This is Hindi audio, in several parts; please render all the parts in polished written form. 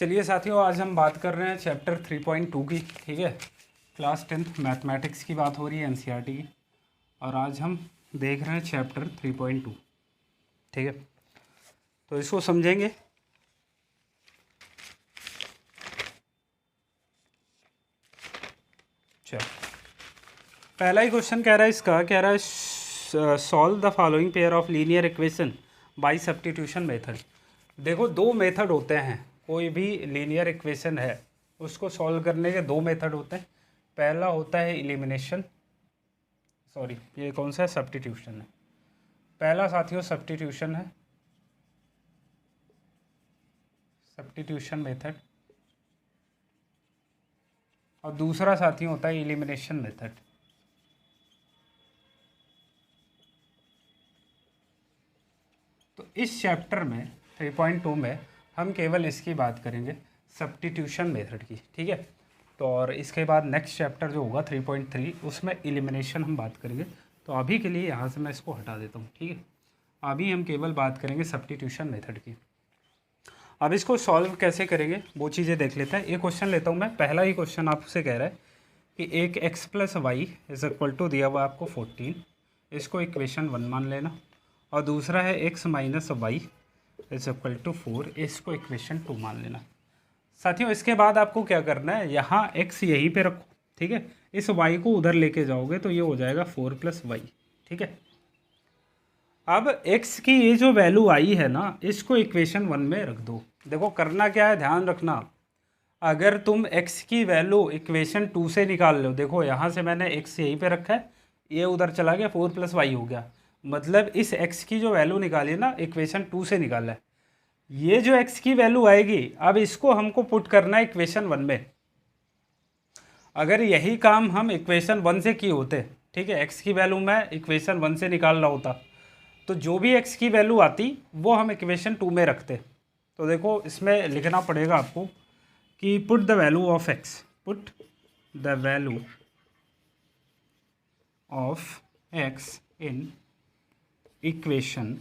चलिए साथियों, आज हम बात कर रहे हैं चैप्टर 3.2 की। ठीक है, क्लास 10 मैथमेटिक्स की बात हो रही है, एनसीईआरटी की। और आज हम देख रहे हैं चैप्टर 3.2। ठीक है, तो इसको समझेंगे। चलो, पहला ही क्वेश्चन कह रहा है इसका, कह रहा है solve the following pair of linear equation by substitution method. देखो, दो मेथड होते हैं, कोई भी लीनियर इक्वेशन है उसको सॉल्व करने के दो मेथड होते हैं। पहला होता है एलिमिनेशन, सॉरी ये कौन सा है, सब्स्टिट्यूशन है। पहला साथियों सब्स्टिट्यूशन है, सब्स्टिट्यूशन मेथड। और दूसरा साथियों होता है एलिमिनेशन मेथड। तो इस चैप्टर में 3.2 में हम केवल इसकी बात करेंगे, सब्स्टिट्यूशन मेथड की। ठीक है, तो और इसके बाद नेक्स्ट चैप्टर जो होगा 3.3 उसमें एलिमिनेशन हम बात करेंगे। तो अभी के लिए यहाँ से मैं इसको हटा देता हूँ। ठीक है, अभी हम केवल बात करेंगे सब्स्टिट्यूशन मेथड की। अब इसको सॉल्व कैसे करेंगे वो चीज़ें देख लेते हैं। एक क्वेश्चन लेता हूँ मैं। पहला ही क्वेश्चन आपसे कह रहा है कि एक x plus Y is equal to दिया हुआ आपको 14, इसको इक्वेशन 1 मान लेना। और दूसरा है x minus Y is equal to 4, इसको इक्वेशन 2 मान लेना। साथियों, इसके बाद आपको क्या करना है, यहाँ x यहीं पे रखो। ठीक है, इस y को उधर लेके जाओगे तो ये हो जाएगा 4 प्लस वाई। ठीक है, अब x की ये जो वैल्यू आई है ना, इसको इक्वेशन 1 में रख दो। देखो करना क्या है, ध्यान रखना। अगर तुम x की वैल्यू इक्वेशन 2 से निकाल लो, देखो यहाँ से मैंने x यहीं पे रखा है, ये उधर चला गया, 4 प्लस वाई हो गया। मतलब इस x की जो वैल्यू निकाली ना, इक्वेशन 2 से निकाला है। ये जो x की वैल्यू आएगी, अब इसको हमको पुट करना है इक्वेशन 1 में। अगर यही काम हम इक्वेशन 1 से किए होते, ठीक है, x की वैल्यू मैं इक्वेशन 1 से निकाल रहा होता, तो जो भी x की वैल्यू आती वो हम इक्वेशन 2 में रखते। तो देखो इसमें लिखना पड़ेगा आपको कि put the value of x, put the value of x in equation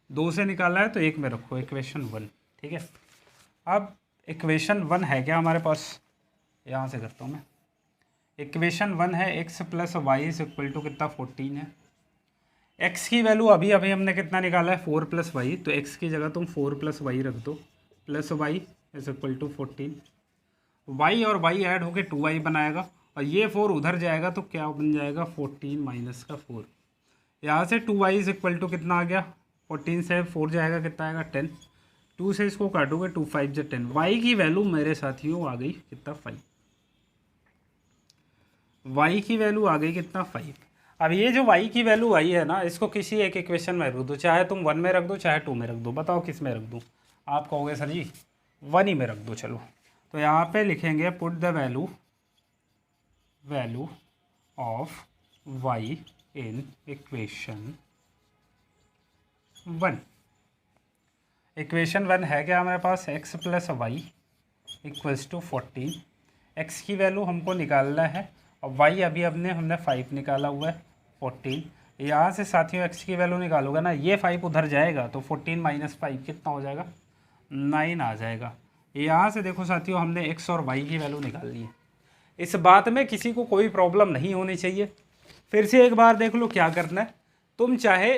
2 से निकाला है तो 1 में रखो, इक्वेशन 1। ठीक है, अब इक्वेशन 1 है क्या हमारे पास, यहाँ से करता हूँ मैं। इक्वेशन 1 है x plus Y is equal to कितना, 14 है। x की वैल्यू अभी हमने कितना निकाला है, 4 प्लस वाई, तो x की जगह तुम 4 प्लस वाई रख दो, plus Y is equal to 14। y और y ऐड होके 2y बनाएगा, और ये 4 उधर जाएगा तो क्या बन जाएगा, 14 माइनस का 4। यहाँ से 2y इज इक्वल टू कितना आ गया, 14 से 4 जाएगा, कितना आएगा 10। 2 से इसको काटोगे 2 5 जो 10। y की वैल्यू मेरे साथियों आ गई कितना, 5। y की वैल्यू आ गई कितना, 5। अब ये जो y की वैल्यू आई है ना, इसको किसी एक इक्वेशन में रख दो, चाहे तुम 1 में रख दो चाहे 2 में रख दो। बताओ किस में रख दूँ। आप कहोगे सर जी 1 ही में रख दो। चलो, तो यहाँ पे लिखेंगे put the value of y in equation 1। Equation 1 है क्या हमारे पास, x plus Y equals to 14। x की वैल्यू हमको निकालना है, और y अभी हमने 5 निकाला हुआ है, 14। यहाँ से साथियों x की वैल्यू निकालोगे ना, ये 5 उधर जाएगा तो 14 माइनस 5 कितना हो जाएगा, 9 आ जाएगा। यहाँ से देखो साथियों, हमने x और y की वैल्यू निकाल ली है। इस बात में किसी को कोई प्रॉब्लम नहीं होनी चाहिए। फिर से एक बार देख लो क्या करना है। तुम चाहे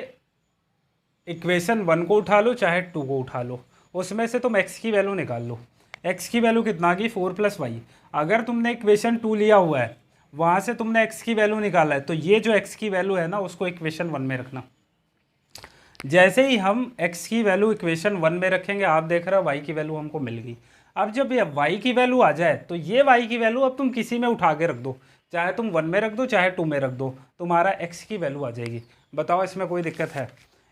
इक्वेशन 1 को उठा लो चाहे 2 को उठा लो, उसमें से तुम x की वैल्यू निकाल लो। x की वैल्यू कितना आ गई, 4 प्लस वाई। अगर तुमने इक्वेशन 2 लिया हुआ है, वहाँ से तुमने x की वैल्यू निकाला है, तो ये जो x की वैल्यू है ना, उसको इक्वेशन 1 में रखना। जैसे ही हम x की वैल्यू इक्वेशन 1 में रखेंगे, आप देख रहे हो y की वैल्यू हमको मिल गई। अब जब ये y की वैल्यू आ जाए, तो ये y की वैल्यू अब तुम किसी में उठा के रख दो, चाहे तुम 1 में रख दो चाहे 2 में रख दो, तुम्हारा x की वैल्यू आ जाएगी। बताओ इसमें कोई दिक्कत है।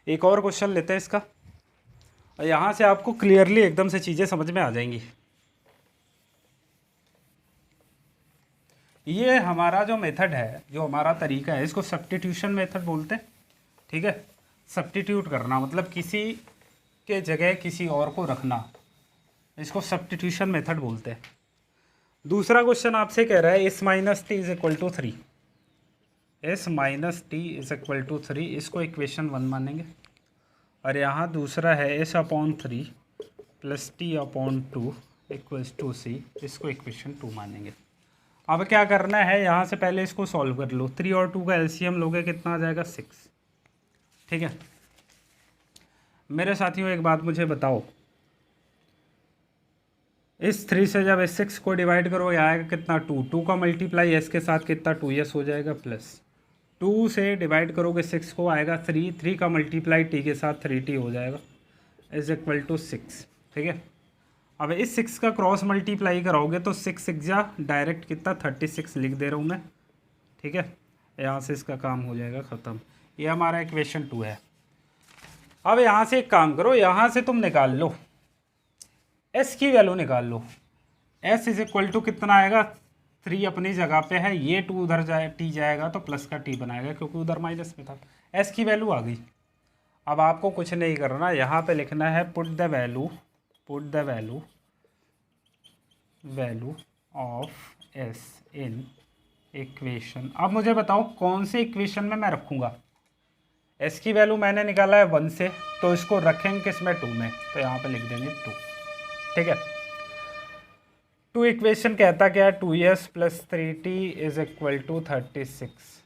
एक और क्वेश्चन लेते हैं इसका, और यहाँ से आपको क्लियरली एकदम से चीज़ें समझ में आ जाएंगी। ये हमारा जो मेथड है, जो हमारा तरीका है, इसको सब्स्टिट्यूशन मेथड बोलते हैं। ठीक है, सब्स्टिट्यूट करना मतलब किसी के जगह किसी और को रखना, इसको सब्स्टिट्यूशन मेथड बोलते हैं। दूसरा क्वेश्चन आपसे कह रहा है s minus T is equal to 3, s minus T is equal to 3, इसको इक्वेशन 1 मानेंगे। और यहाँ दूसरा है s upon 3 plus T upon 2 equals to C, इसको इक्वेशन 2 मानेंगे। अब क्या करना है, यहाँ से पहले इसको सॉल्व कर लो। 3 और 2 का एलसीएम लोगे कितना आ जाएगा 6। ठीक है मेरे साथियों, एक बात मुझे बताओ, इस 3 से जब इस 6 को डिवाइड करोगे आएगा कितना 2, 2 का मल्टीप्लाई एस के साथ कितना 2s हो जाएगा, प्लस 2 से डिवाइड करोगे 6 को आएगा 3, 3 का मल्टीप्लाई टी के साथ 3t हो जाएगा इज इक्वल टू 6। ठीक है अब इस 6 का क्रॉस मल्टीप्लाई कराओगे तो 6 6 जा डायरेक्ट कितना 36 लिख दे रहा हूँ मैं। ठीक है यहाँ से इसका काम हो जाएगा ख़त्म। ये हमारा इक्वेशन 2 है। अब यहाँ से एक काम करो, यहाँ से तुम निकाल लो s की वैल्यू निकाल लो। s इज इक्वल टू कितना आएगा, 3 अपनी जगह पे है, ये 2 उधर जाए t जाएगा तो प्लस का t बनाएगा क्योंकि उधर माइनस में था। s की वैल्यू आ गई। अब आपको कुछ नहीं करना, यहाँ पे लिखना है put the value of s in equation. अब मुझे बताओ कौन से इक्वेशन में मैं रखूँगा। s की वैल्यू मैंने निकाला है 1 से, तो इसको रखेंगे किसमें 2 में, तो यहाँ पे लिख देंगे 2। ठीक है 2 इक्वेशन कहता क्या है, 2s plus 3t is equal to 36।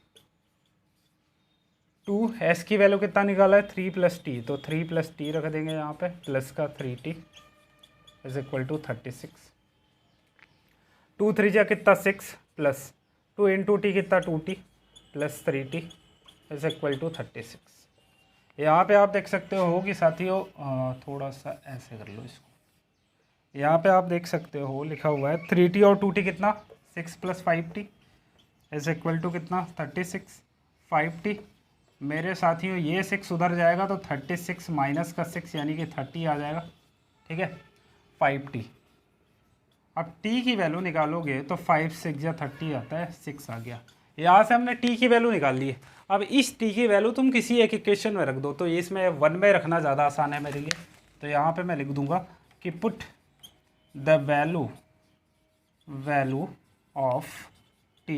2s की वैल्यू कितना निकाला है 3 प्लस टी, तो 3 प्लस टी रख देंगे यहाँ पे, प्लस का 3t इज इक्वल टू 36। 2 3 जा कितना 6, प्लस 2 इंटू टी कितना 2t plus 3t is equal to 36। यहाँ पे आप देख सकते हो कि साथियों थोड़ा सा ऐसे कर लो इसको, यहाँ पे आप देख सकते हो लिखा हुआ है 3t और 2t कितना 6 plus 5t is equal to कितना 36। 5t मेरे साथियों ये 6 उधर जाएगा तो 36 माइनस का 6 यानी कि 30 आ जाएगा। ठीक है 5t। अब t की वैल्यू निकालोगे तो 5 6 या 30 आता है, 6 आ गया। यहाँ से हमने t की वैल्यू निकाल ली है। अब इस t की वैल्यू तुम किसी एक इक्वेशन में रख दो, तो इसमें 1 में रखना ज़्यादा आसान है मेरे लिए। तो यहाँ पे मैं लिख दूंगा कि put the value of t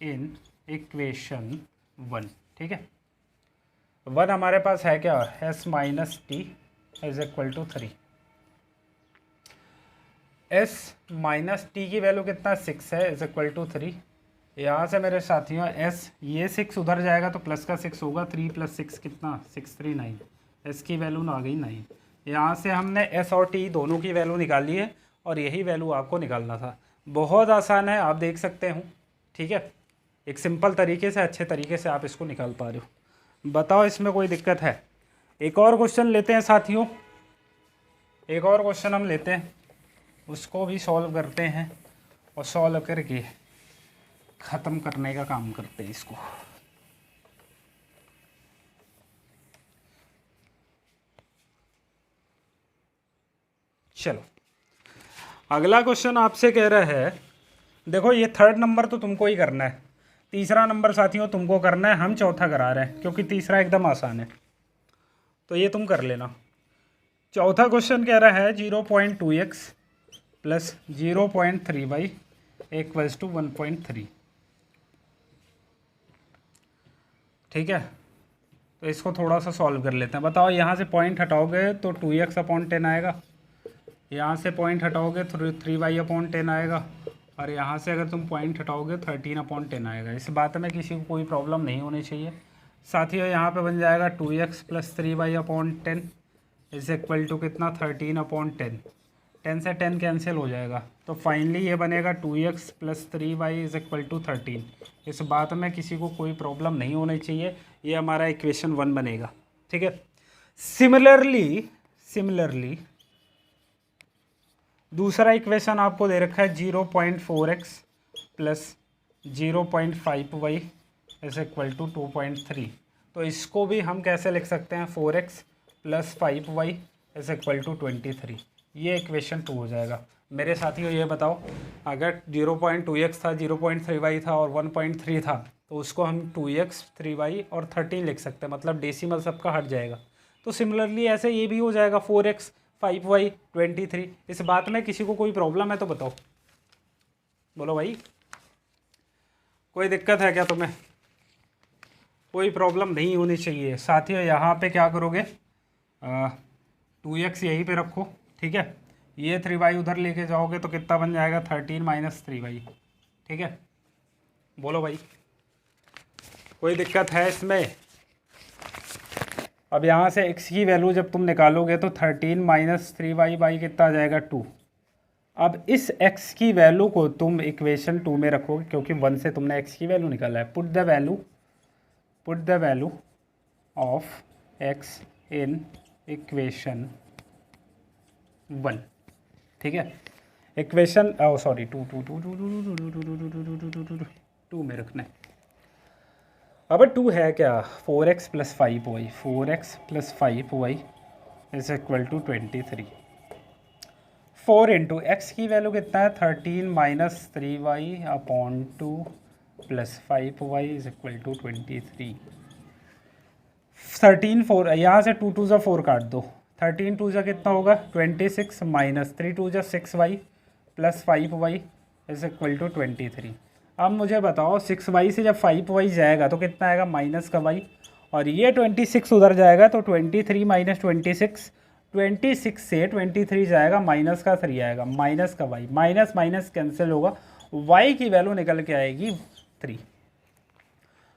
in equation 1। ठीक है 1 हमारे पास है क्या, s minus T is equal to 3। s minus T की वैल्यू कितना 6 है इज इक्वल टू 3। यहाँ से मेरे साथियों s ये 6 उधर जाएगा तो प्लस का 6 होगा, 3 प्लस 6 कितना 6 3 9, s की वैल्यू आ गई 9। यहाँ से हमने s और t दोनों की वैल्यू निकाली है और यही वैल्यू आपको निकालना था। बहुत आसान है, आप देख सकते हो। ठीक है एक सिंपल तरीके से, अच्छे तरीके से आप इसको निकाल पा रहे हो। बताओ इसमें कोई दिक्कत है। एक और क्वेश्चन लेते हैं साथियों, एक और क्वेश्चन हम लेते हैं, उसको भी सॉल्व करते हैं और सॉल्व करके ख़त्म करने का काम करते हैं इसको। चलो अगला क्वेश्चन आपसे कह रहा है, देखो ये 3rd नंबर तो तुमको ही करना है, 3रा नंबर साथियों तुमको करना है, हम चौथा करा रहे हैं क्योंकि 3रा एकदम आसान है, तो ये तुम कर लेना। चौथा क्वेश्चन कह रहा है 0.2x plus 0.3y equals to 1.3। ठीक है तो इसको थोड़ा सा सॉल्व कर लेते हैं। बताओ यहाँ से पॉइंट हटाओगे तो 2x अपॉन 10 आएगा, यहाँ से पॉइंट हटाओगे तो 3y अपॉन 10 आएगा, और यहाँ से अगर तुम पॉइंट हटाओगे 13 अपॉन 10 आएगा। इस बात में किसी को कोई प्रॉब्लम नहीं होनी चाहिए साथियों। यहाँ पे बन जाएगा 2x plus 3y upon 10 is equal to कितना 13 अपॉन 10, 10 से 10 कैंसिल हो जाएगा, तो फाइनली ये बनेगा 2x plus 3y is equal to 13। इस बात में किसी को कोई प्रॉब्लम नहीं होनी चाहिए, ये हमारा इक्वेशन 1 बनेगा। ठीक है सिमिलरली दूसरा इक्वेशन आपको दे रखा है 0.4x plus 0.5y is equal to 2.3। तो इसको भी हम कैसे लिख सकते हैं, 4x plus 5y is equal to 23। ये इक्वेशन 2 हो जाएगा। मेरे साथियों ये बताओ, अगर 0.2x था, 0.3y था और 1.3 था, तो उसको हम 2x 3y और 13 लिख सकते हैं, मतलब डेसिमल सबका हट जाएगा। तो सिमिलरली ऐसे ये भी हो जाएगा 4x 5y 23। इस बात में किसी को कोई प्रॉब्लम है तो बताओ, बोलो भाई कोई दिक्कत है क्या तुम्हें? कोई प्रॉब्लम नहीं होनी चाहिए साथियों। यहाँ पे क्या करोगे, 2x यहीं पे रखो, ठीक है। ये 3y उधर लेके जाओगे तो कितना बन जाएगा 13 माइनस 3y। ठीक है, बोलो भाई कोई दिक्कत है इसमें? अब यहाँ से x की वैल्यू जब तुम निकालोगे तो 13 माइनस 3y बाई कितना आ जाएगा 2। अब इस x की वैल्यू को तुम इक्वेशन 2 में रखोगे क्योंकि 1 से तुमने x की वैल्यू निकाला है। Put the value of x in equation 1। ठीक है, इक्वेशन सॉरी टू में रखना है। अब 2 है क्या 4x plus 5y, 4x plus 5y is equal to 23। 4 into X की वैल्यू कितना है 13 minus 3y upon 2 plus 5y is equal to 23। 13 4 यहाँ से 2 2 4 काट दो, 13 2 कितना होगा 26 minus 3 2 6y plus 5y is equal to 23। अब मुझे बताओ 6y से जब 5y जाएगा तो कितना आएगा माइनस का y, और ये 26 उधर जाएगा तो 23 माइनस 26, 26 से 23 जाएगा माइनस का 3 आएगा, माइनस का y, माइनस माइनस कैंसिल होगा, y की वैल्यू निकल के आएगी 3।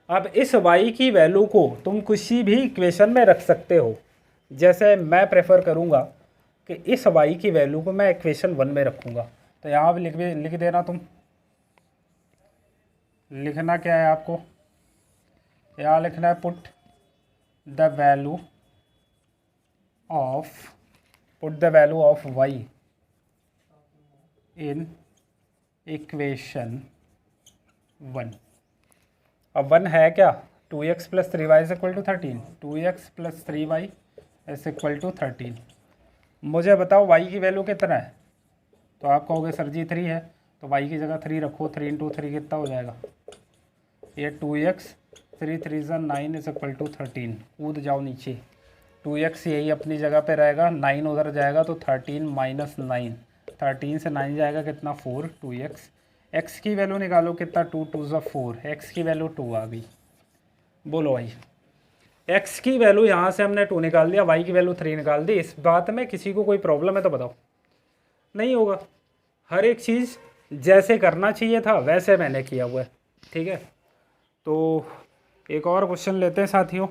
अब इस y की वैल्यू को तुम किसी भी इक्वेशन में रख सकते हो। जैसे मैं प्रेफर करूँगा कि इस y की वैल्यू को मैं इक्वेशन 1 में रखूँगा, तो यहाँ भी लिख देना। तुम लिखना क्या है आपको, यहाँ लिखना है put the value of y in equation 1। अब 1 है क्या 2x plus 3y is equal to 13, 2x plus 3y is equal to 13। मुझे बताओ y की वैल्यू कितना है, तो आप कहोगे सर जी 3 है, तो y की जगह 3 रखो, 3 इंटू 3 कितना हो जाएगा, ये 2x, 3 3 9 इज इक्वल टू 13। कूद जाओ नीचे, 2x यही अपनी जगह पे रहेगा, 9 उधर जाएगा तो 13 माइनस 9, 13 से 9 जाएगा कितना 4, 2x। x की वैल्यू निकालो कितना 2 2 4, x की वैल्यू 2 आ गई। बोलो भाई x की वैल्यू यहाँ से हमने 2 निकाल दिया, y की वैल्यू 3 निकाल दी। इस बात में किसी को कोई प्रॉब्लम है तो बताओ? नहीं होगा, हर एक चीज़ जैसे करना चाहिए था वैसे मैंने किया हुआ है। ठीक है, तो एक और क्वेश्चन लेते हैं साथियों,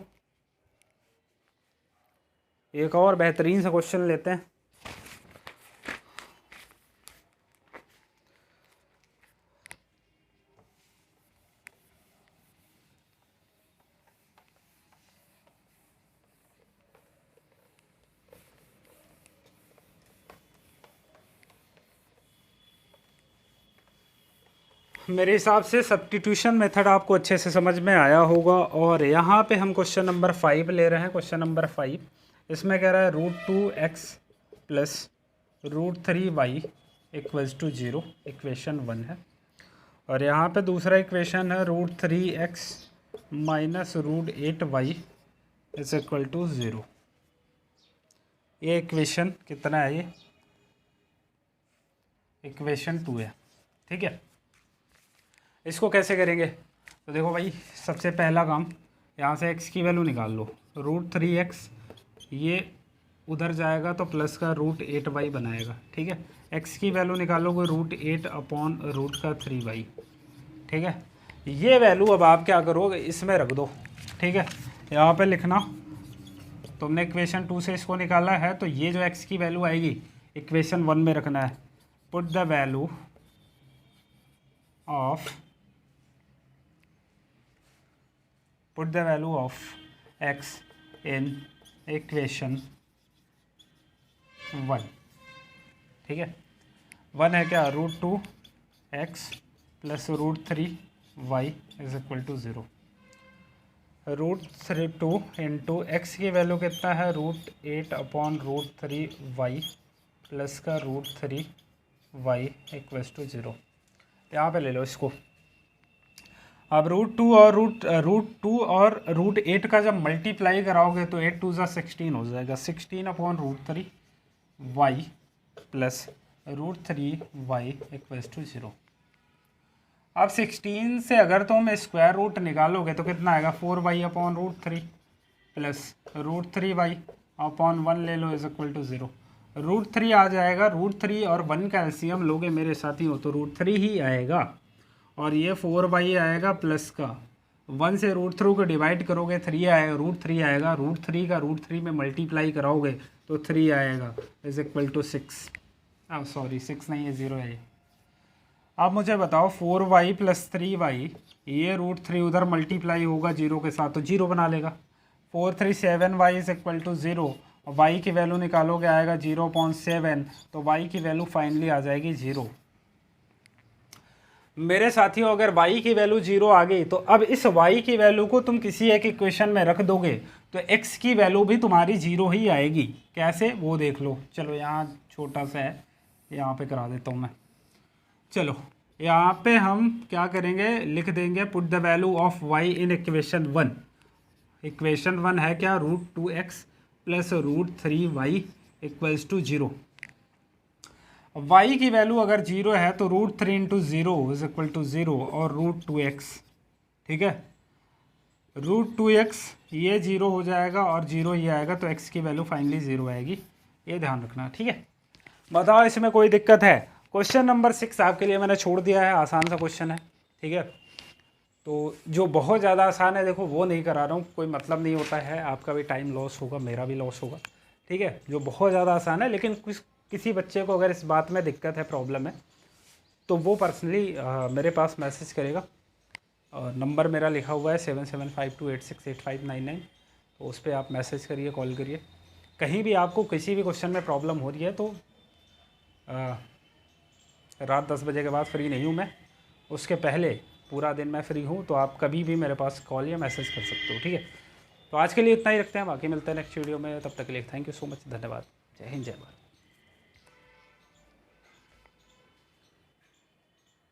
एक और बेहतरीन सा क्वेश्चन लेते हैं। मेरे हिसाब से सब्स्टिट्यूशन मेथड आपको अच्छे से समझ में आया होगा। और यहाँ पे हम क्वेश्चन नंबर 5 ले रहे हैं। क्वेश्चन नंबर 5 इसमें कह रहा है √2x plus √3y equals to 0, equation 1 है। और यहाँ पे दूसरा इक्वेशन है √3x minus √8y is equal to 0। ये इक्वेशन कितना है, ये इक्वेशन 2 है। ठीक है, इसको कैसे करेंगे, तो देखो भाई सबसे पहला काम यहाँ से x की वैल्यू निकाल लो, √3x ये उधर जाएगा तो प्लस का √8y बनाएगा। ठीक है, x की वैल्यू निकालोगे √8 अपॉन √3y। ठीक है, ये वैल्यू अब आप क्या करोगे इसमें रख दो। ठीक है, यहाँ पे लिखना तुमने इक्वेशन 2 से इसको निकाला है, तो ये जो x की वैल्यू आएगी इक्वेशन 1 में रखना है। Put the value of x in equation 1। ठीक है, 1 है क्या √2x plus √3y is equal to 0। √2 into X की वैल्यू कितना है √8 अपॉन √3y प्लस का √3y इक्वल्स टू 0। यहाँ पे ले लो इसको। अब √2 और √8 का जब मल्टीप्लाई कराओगे तो 8 2 16 हो जाएगा, 16 upon √3y plus √3y equals to 0। अब 16 से अगर तुम स्क्वायर रूट निकालोगे तो कितना आएगा 4y upon √3 plus √3y upon 1 ले लो इज इक्वल टू 0। √3 आ जाएगा। √3 और 1 का एलसीएम लोगे मेरे साथी हो तो √3 ही आएगा। और ये 4y आएगा प्लस का 1 से √3 को डिवाइड करोगे 3 आएगा, √3 आएगा। √3 का √3 में मल्टीप्लाई कराओगे तो 3 आएगा इज इक्वल टू 6। सॉरी 6 नहीं है, 0 है ये। अब मुझे बताओ 4y प्लस 3y, ये √3 उधर मल्टीप्लाई होगा 0 के साथ तो 0 बना लेगा। 4 3 7y is equal to 0। y की वैल्यू निकालोगे आएगा 0.7, तो y की वैल्यू फाइनली आ जाएगी 0। मेरे साथियों अगर y की वैल्यू 0 आ गई तो अब इस y की वैल्यू को तुम किसी एक इक्वेशन में रख दोगे तो x की वैल्यू भी तुम्हारी 0 ही आएगी। कैसे वो देख लो। चलो यहाँ छोटा सा है, यहाँ पे करा देता हूँ मैं। चलो यहाँ पे हम क्या करेंगे, लिख देंगे put the value of y in equation 1। Equation 1 है क्या, √2x plus √3y equals to 0। y की वैल्यू अगर 0 है तो √3 इंटू 0 इज इक्वल टू 0 और √2x, ठीक है। √2x ये 0 हो जाएगा और 0 ये आएगा तो x की वैल्यू फाइनली 0 आएगी, ये ध्यान रखना, ठीक है। बताओ इसमें कोई दिक्कत है। क्वेश्चन नंबर 6 आपके लिए मैंने छोड़ दिया है, आसान सा क्वेश्चन है, ठीक है। तो जो बहुत ज़्यादा आसान है देखो वो नहीं करा रहा हूँ, कोई मतलब नहीं होता है, आपका भी टाइम लॉस होगा, मेरा भी लॉस होगा, ठीक है। जो बहुत ज़्यादा आसान है, लेकिन किसी बच्चे को अगर इस बात में दिक्कत है, प्रॉब्लम है, तो वो पर्सनली मेरे पास मैसेज करेगा। और नंबर मेरा लिखा हुआ है 7752868599, तो उस पर आप मैसेज करिए, कॉल करिए। कहीं भी आपको किसी भी क्वेश्चन में प्रॉब्लम हो रही है तो रात 10 बजे के बाद फ्री नहीं हूँ मैं, उसके पहले पूरा दिन मैं फ्री हूँ, तो आप कभी भी मेरे पास कॉल या मैसेज कर सकते हो, ठीक है। तो आज के लिए इतना ही रखते हैं, बाकी मिलते हैं नेक्स्ट वीडियो में। तब तक के लिए थैंक यू सो मच, धन्यवाद। जय हिंद, जय भारत।